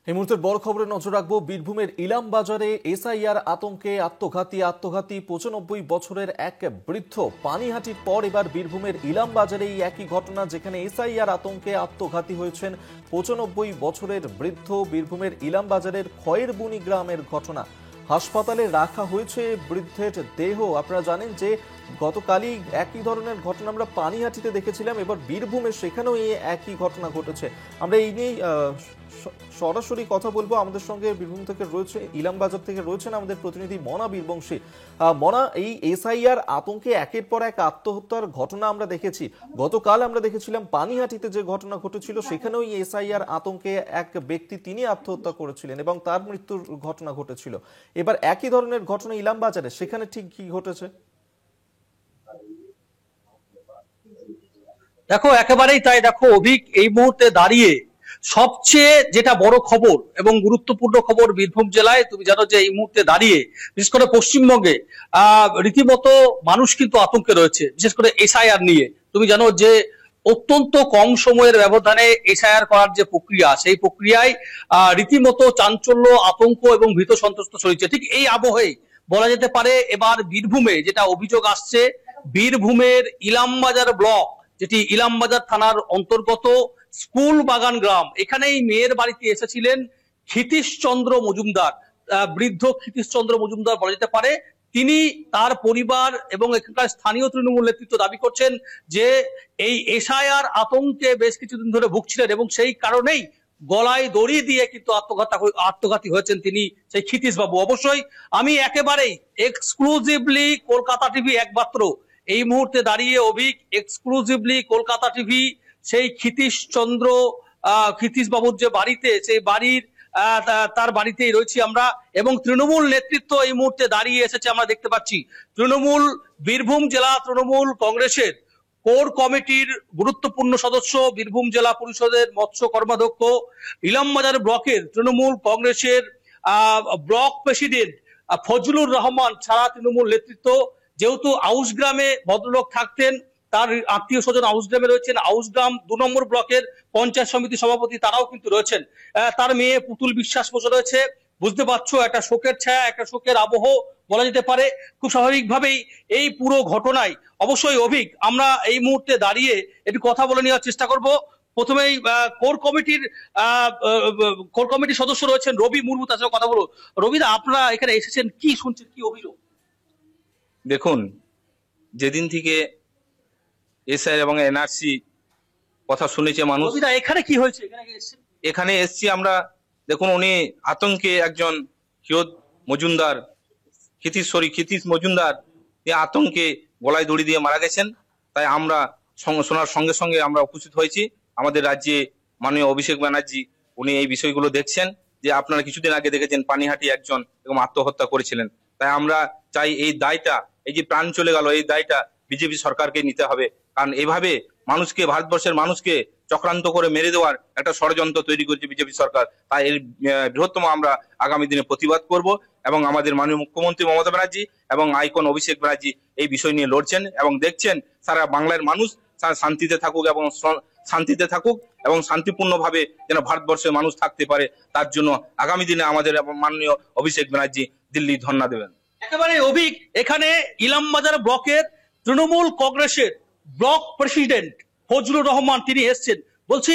এই মুহূর্তের বড় খবরে নজর রাখবো। বীরভূমের ইলাম বাজারে এসআইআর আতঙ্কে আত্মঘাতী 95 বছরের এক বৃদ্ধ। পানিহাটির পর এবার বীরভূমের ইলাম বাজারে এই একই ঘটনা, যেখানে এসআইআর আতঙ্কে আত্মঘাতী হয়েছেন 95 বছরের বৃদ্ধ। বীরভূমের ইলাম বাজারের খয়েরবুনি গ্রামের ঘটনা। হাসপাতালে রাখা হয়েছে বৃদ্ধের দেহ। আপনারা জানেন যে গতকালই একই ধরনের ঘটনা আমরা পানিহাটিতে দেখেছিলাম, এবার বীরভূমে সেখানেও এই একই ঘটনা ঘটেছে। আমরা এই নিয়েই সরাসরি কথা বলবো। আমাদের সঙ্গে বীরভূম থেকে রয়েছে, ইলাম বাজার থেকে রয়েছেন আমাদের প্রতিনিধি মনা বীরবংশী। মনা, এই এসআইআর আতঙ্কে একের পর এক আত্মহত্যার ঘটনা আমরা দেখেছি। গতকাল আমরা দেখেছিলাম পানিহাটিতে যে ঘটনা ঘটেছিল, সেখানেও এই এসআইআর আতঙ্কে এক ব্যক্তি তিনি আত্মহত্যা করেছিলেন এবং তার মৃত্যুর ঘটনা ঘটেছিল। এবার একই ধরনের ঘটনা ইলাম বাজারে, সেখানে ঠিক কি ঘটেছে? দেখো, একেবারেই তাই। দেখো অভিক, এই মুহূর্তে দাঁড়িয়ে সবচেয়ে যেটা বড় খবর এবং গুরুত্বপূর্ণ খবর বীরভূম জেলায়, তুমি জানো যে এই মুহূর্তে দাঁড়িয়ে বিশেষ করে পশ্চিমবঙ্গে রীতিমতো মানুষ কিন্তু আতঙ্কে রয়েছে, বিশেষ করে এসআইআর নিয়ে। তুমি জানো যে অত্যন্ত কম সময়ের ব্যবধানে এসআইআর করার যে প্রক্রিয়া, সেই প্রক্রিয়ায় রীতিমতো চাঞ্চল্য, আতঙ্ক এবং ভীত সন্ত্রস্ত ছড়িয়েছে। ঠিক এই আবহে বলা যেতে পারে এবার বীরভূমে যেটা অভিযোগ আসছে, বীরভূমের ইলামবাজার ব্লক, যেটি ইলামবাজার থানার অন্তর্গত স্কুল বাগান গ্রাম, এখানেই মেয়ের বাড়িতে এসেছিলেন ক্ষিতীশচন্দ্র মজুমদার। বৃদ্ধ ক্ষিতীশচন্দ্র মজুমদার বলা যেতে পারে। তিনি, তার পরিবার এবং এখানকার স্থানীয় তৃণমূল নেতৃত্ব দাবি করছেন যে এই এসআইআর আতঙ্কে বেশ কিছুদিন ধরে ভুগছিলেন এবং সেই কারণেই গলায় দড়ি দিয়ে কিন্তু আত্মঘাতী হয়েছেন তিনি, সেই ক্ষিতীশ বাবু। অবশ্যই আমি একেবারেই এক্সক্লুসিভলি কলকাতা টিভি, একমাত্র এই মুহূর্তে দাঁড়িয়ে অভিক, এক্সক্লুসিভলি কলকাতা টিভি সেই ক্ষিতীশ বাবুর যে বাড়িতে, সেই বাড়ির তার বাড়িতেই রয়েছি আমরা, এবং তৃণমূল নেতৃত্ব এই মুহূর্তে দাঁড়িয়ে এসেছে। আমরা দেখতে পাচ্ছি তৃণমূল, বীরভূম জেলা তৃণমূল কংগ্রেসের কোর কমিটির গুরুত্বপূর্ণ সদস্য, বীরভূম জেলা পরিষদের মৎস্য কর্মাধ্যক্ষ, ইলামবাজার ব্লকের তৃণমূল কংগ্রেসের ব্লক প্রেসিডেন্ট ফজলুর রহমান ছাড়া তৃণমূল নেতৃত্ব। যেহেতু আউশগ্রামে ভদ্রলোক থাকতেন, তার আত্মীয় স্বজন আউশগ্রামে রয়েছেন, আউশগ্রাম 2 নম্বর ব্লকের পঞ্চায়েত সমিতি সভাপতি তারাও কিন্তু রয়েছেন, তার মেয়ে পুতুল বিশ্বাস বসে রয়েছে। বুঝতে পারছো, একটা শোকের ছায়া, একটা শোকের আবহ বলা যেতে পারে। খুব স্বাভাবিকভাবেই এই পুরো ঘটনায় অবশ্যই অভিক, আমরা এই মুহূর্তে দাঁড়িয়ে একটু কথা বলে নেওয়ার চেষ্টা করব। প্রথমেই কোর কমিটির সদস্য রয়েছেন রবি মুর্মু, তার সাথে কথা বলবো। রবিদা, আপনারা এখানে এসেছেন, কি শুনছেন, কি অভিযোগ? দেখুন, যেদিন থেকে এসআইআর এবং এনআরসি কথা শুনেছে মানুষ, এখানে কি হয়েছে, এখানে এসছি আমরা। দেখুন, উনি আতঙ্কে, একজন মজুমদার, ক্ষিতীশ মজুমদার, আতঙ্কে গলায় দড়ি দিয়ে মারা গেছেন। তাই আমরা শোনার সঙ্গে সঙ্গে আমরা উপস্থিত হয়েছি। আমাদের রাজ্যে মাননীয় অভিষেক ব্যানার্জি, উনি এই বিষয়গুলো দেখছেন। যে আপনারা কিছুদিন আগে দেখেছেন পানিহাটি একজন এবং আত্মহত্যা করেছিলেন। তাই আমরা চাই এই দায়টা, এই যে প্রাণ চলে গেল, এই দায়টা বিজেপি সরকারকে নিতে হবে। কারণ এভাবে মানুষকে, ভারতবর্ষের মানুষকে চক্রান্ত করে মেরে দেওয়ার একটা ষড়যন্ত্র তৈরি করেছে বিজেপি সরকার। তাই এর বৃহত্তম আমরা আগামী দিনে প্রতিবাদ করব এবং আমাদের মাননীয় মুখ্যমন্ত্রী মমতা ব্যানার্জি এবং আইকন অভিষেক ব্যানার্জি এই বিষয় নিয়ে লড়ছেন এবং দেখছেন সারা বাংলার মানুষ শান্তিতে থাকুক এবং শান্তিপূর্ণভাবে যেন ভারতবর্ষের মানুষ থাকতে পারে। তার জন্য আগামী দিনে আমাদের মাননীয় অভিষেক ব্যানার্জি দিল্লি ধর্ণা দেবেন। একেবারে অভিক, এখানে ইলামবাজার ব্লকের তৃণমূল কংগ্রেসের ব্লক প্রেসিডেন্ট ফজলুর রহমান তিনি এসছেন। বলছি,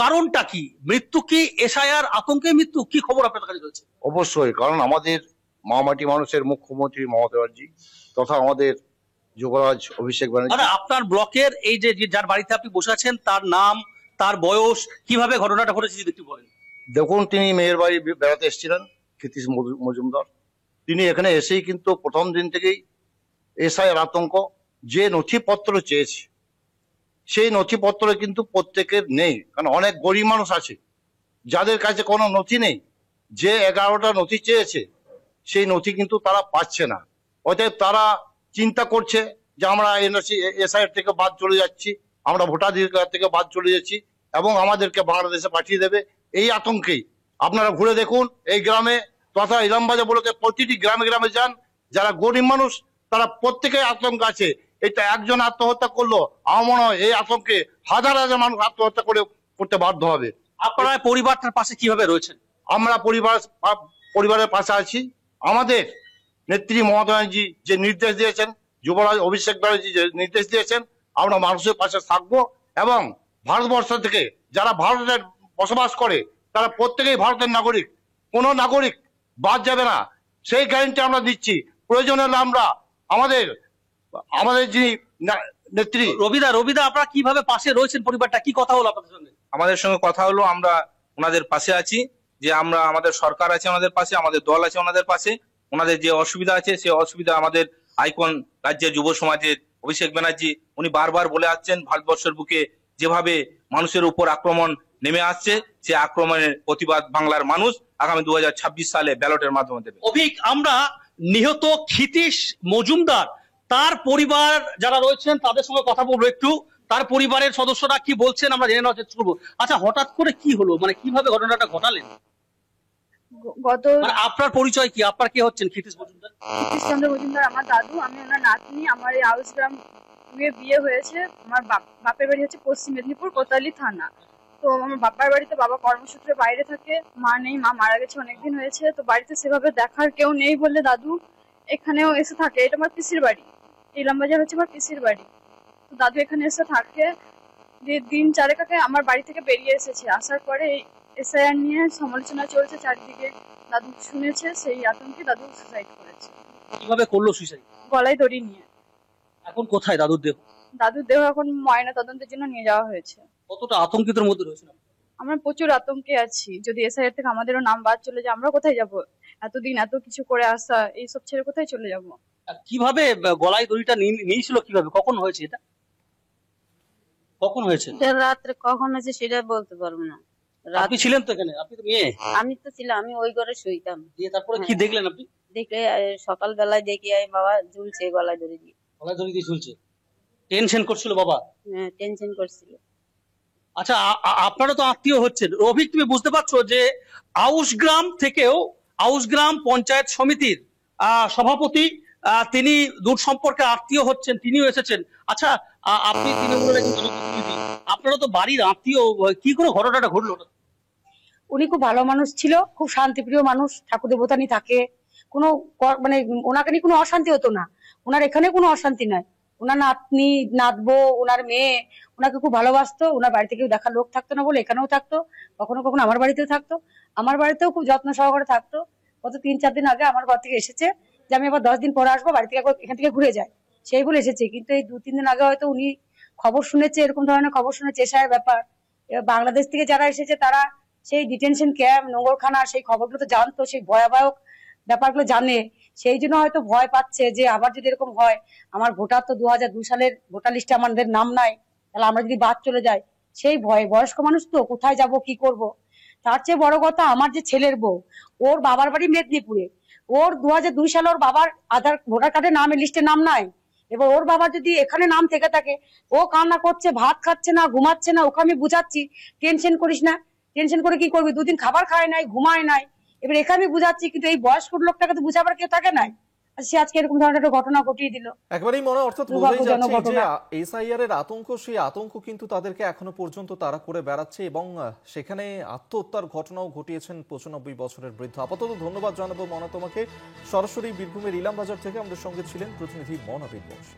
কারণটা কি? মৃত্যু কি এসআইআর আতঙ্কে মৃত্যু? কি খবর আপনার কাছে রয়েছে? অবশ্যই, কারণ আমাদের মামাটি মানুষের মুখ্যমন্ত্রী মমতা ব্যানার্জি তথা আমাদের যুবরাজ অভিষেক ব্যানার্জি, আপনার ব্লকের এই যে যার বাড়িতে আপনি বসে আছেন, তার নাম, তার বয়স, কিভাবে ঘটনাটা ঘটেছে যদি একটু বলেন। দেখুন, তিনি মেয়ের বাড়ি বেড়াতে এসেছিলেন, ক্ষিতীশ মজুমদার। তিনি এখানে এসেই কিন্তু প্রথম দিন থেকেই এসআইআর আতঙ্ক, যে নথিপত্র চেয়েছে সেই নথিপত্র কিন্তু প্রত্যেকের নেই। কারণ অনেক গরিব মানুষ আছে যাদের কাছে কোনো নথি নেই। যে 11টা নথি চেয়েছে সেই নথি কিন্তু তারা পাচ্ছে না। অতএব তারা চিন্তা করছে যে আমরা এসআইআর থেকে বাদ চলে যাচ্ছি, আমরা ভোটাধিকার থেকে বাদ চলে যাচ্ছি এবং আমাদেরকে বাংলাদেশে পাঠিয়ে দেবে। এই আতঙ্কেই আপনারা ঘুরে দেখুন, এই গ্রামে তথা ইলামবাজার বলতে প্রতিটি গ্রামে গ্রামে যান, যারা গরিব মানুষ তারা প্রত্যেকে আতঙ্ক আছে। এটা একজন আত্মহত্যা করলো, আমার মনে হয় এই আতঙ্কে হাজার হাজার মানুষ আত্মহত্যা করতে বাধ্য হবে। আপনারা পরিবারটার পাশে কিভাবে রয়েছেন? আমরা পরিবারের পাশে আছি। আমাদের নেত্রী মমতা ব্যানার্জি যে নির্দেশ দিয়েছেন, যুবরাজ অভিষেক ব্যানার্জি যে নির্দেশ দিয়েছেন, আমরা মানুষের পাশে থাকবো এবং ভারতবর্ষ থেকে যারা ভারতের বসবাস করে তারা প্রত্যেকেই ভারতের নাগরিক, কোনো নাগরিক বাদ যাবে না, সেই গ্যারান্টি আমরা দিচ্ছি। প্রয়োজন হলে আমরা আমাদের যিনি নেত্রী রবিদা আপনারা কিভাবে পাশে রয়েছেন পরিবারটা, কি কথা হলো আপনাদের সঙ্গে? আমাদের সঙ্গে কথা হলো, আমরা ওনাদের পাশে আছি, যে আমরা আমাদের সরকার আছে ওনাদের পাশে, আমাদের দল আছে ওনাদের পাশে। ওনাদের যে অসুবিধা আছে সেই অসুবিধা আমাদের আইকন রাজ্যের যুব সমাজের অভিষেক ব্যানার্জি উনি বারবার বলে আসছেন, ভারতবর্ষের বুকে যেভাবে মানুষের উপর আক্রমণ নেমে আসছে, সে আক্রমণের প্রতিবাদ বাংলার মানুষ আগামী 2026 সালে ব্যালটের মাধ্যমে দেবে। অভিক, আমরা নিহত ক্ষিতীশ মজুমদার তার পরিবার যারা রয়েছেন তাদের সঙ্গে কথা বলবো একটু। তার পরিবারের সদস্যরা কি বলছেন আমরা জেনে নেওয়ার চেষ্টা করবো। আচ্ছা, হঠাৎ করে কি হলো, মানে কিভাবে ঘটনাটা ঘটালেন? গত মানে আপনার পরিচয় কি, আপনার কে হচ্ছেন ক্ষিতীশ মজুমদার? কৃষ্ণচন্দ্র মজুমদার আমার দাদু, আমি ওনার নাতনি। আমার এই আউসগ্রাম বিয়ে হয়েছে। আমার বাপের বাড়ি হচ্ছে পশ্চিম মেদিনীপুর, কোতোয়ালি থানা। তো আমার বাবার বাড়িতে বাবা কর্মসূত্রে বাইরে থাকে, মা নেই, মা মারা গেছে অনেকদিন হয়েছে। তো বাড়িতে সেভাবে দেখার কেউ নেই বললে দাদু এখানেও এসে থাকে। এটা আমার পিসির বাড়ি, ইলামবাজার হচ্ছে আমার পিসির বাড়ি। তো দাদু এখানে এসে থাকে। দিয়ে দিন চারেক আগে আমার বাড়ি থেকে বেরিয়ে এসেছে। আসার পরে এসআইআর নিয়ে সমালোচনা চলছে চারদিকে। দাদু শুনেছে, সেই আতঙ্কে দাদু সুসাইড করেছে। কিভাবে করলো সুইসাইড? গলায় দড়ি নিয়ে। এখন কোথায় দাদুর দেহ? দাদুর দেহ এখন ময়না তদন্তের জন্য নিয়ে যাওয়া হয়েছে। কতটা আতঙ্কিত মধ্যে রয়েছেন? আমরা প্রচুর আতঙ্কে আছি। যদি এসআইআর থেকে আমাদেরও নাম বাদ চলে যায়, আমরা কোথায় যাব? এতদিন এত কিছু করে আসা, এইসব ছেড়ে কোথায় চলে যাব? আর কিভাবে গলায় দড়িটা নিয়েছিল, কিভাবে, কখন হয়েছে এটা, কখন হয়েছে? রাত্রে কখন হয়েছে সেটা বলতে পারবো না। আপনি ছিলেন তো এখানে, আপনি তো মেয়ে। আমি তো ছিলাম, আমি ওই ঘরে শুইতাম। দিয়ে তারপরে কি দেখলেন আপনি? দেখে সকাল বেলায় দেখি বাবা ঝুলছে গলায় ধরে দিয়ে। গলায় দড়ি দিয়ে ঝুলছে। টেনশন করছিল বাবা? হ্যাঁ, টেনশন করছিল। আচ্ছা, আপনারা তো আত্মীয় হচ্ছেন। অভিক, তুমি বুঝতে পারছো যে আউসগ্রাম থেকেও, আউসগ্রাম পঞ্চায়েত সমিতির সভাপতি তিনি দূর সম্পর্কে আত্মীয় হচ্ছেন, তিনিও এসেছেন। আচ্ছা, আপনি তৃণমূলের একজন জনপ্রতিনিধি, আপনারা তো বাড়ির আত্মীয়, কি করে ঘটনাটা ঘটলো? উনি খুব ভালো মানুষ ছিল, খুব শান্তিপ্রিয় মানুষ, ঠাকুর দেবতা নিয়ে থাকে। কোনো মানে ওনাকে নিয়ে কোনো অশান্তি হতো না। ওনার এখানে কোনো অশান্তি নাই। ওনার নাতনি, নাতবো, ওনার মেয়ে ওনাকে খুব ভালোবাসতো। ওনার বাড়িতে কেউ দেখার লোক থাকতো না বলে এখানেও থাকতো, কখনো কখনো আমার বাড়িতেও থাকতো। আমার বাড়িতেও খুব যত্ন সহকারে থাকতো। গত 3-4 দিন আগে আমার ঘর থেকে এসেছে যে আমি আবার 10 দিন পরে আসবো, বাড়ি থেকে এখান থেকে ঘুরে যায়, সেই বলে এসেছে। কিন্তু এই 2-3 দিন আগে হয়তো উনি খবর শুনেছে, এরকম ধরনের খবর শুনেছে এসআইয়ের ব্যাপার। এবার বাংলাদেশ থেকে যারা এসেছে তারা সেই ডিটেনশন ক্যাম্প, নোংরখানা, সেই খবরগুলো তো জানতো, সেই ভয়াবহ ব্যাপারগুলো জানে। সেই জন্য হয়তো ভয় পাচ্ছে যে আবার যদি এরকম হয়, আমার ভোটার তো 2002 সালের ভোটার লিস্টে আমাদের নাম নাই, তাহলে আমরা যদি বাদ চলে যাই, সেই ভয়ে, বয়স্ক মানুষ তো কোথায় যাব, কি করব। তার চেয়ে বড় কথা, আমার যে ছেলের বউ, ওর বাবার বাড়ি মেদিনীপুরে, ওর 2002 সালে ওর বাবার আধার ভোটার কার্ডের নামের লিস্টে নাম নাই। এবার ওর বাবার যদি এখানে নাম থেকে থাকে, ও কান্না করছে, ভাত খাচ্ছে না, ঘুমাচ্ছে না। ওকে আমি বুঝাচ্ছি টেনশন করিস না। টেনশন করে কি করবি, 2 দিন খাবার খায় নাই, ঘুমায় নাই। এবার এখানে আমি বুঝাচ্ছি, কিন্তু এই বয়স্ক লোকটাকে তো বুঝাবার কেউ থাকে নাই। সে আজকে এরকম ধরনের একটা ঘটনা ঘটিয়ে দিল। একবারই মনে, অর্থাৎ বোঝাই যাচ্ছে যে এসআইআর এর আতঙ্ক, সেই আতঙ্ক কিন্তু তাদেরকে এখনো পর্যন্ত তারা করে বেড়াচ্ছে এবং সেখানে আত্মহত্যার ঘটনাও ঘটিয়েছেন 95 বছরের বৃদ্ধ। আপাতত ধন্যবাদ জানাবো মনা তোমাকে। সরাসরি বীরভূমের ইলামবাজার থেকে আমাদের সঙ্গে ছিলেন প্রতিনিধি মনা বীরবংশ।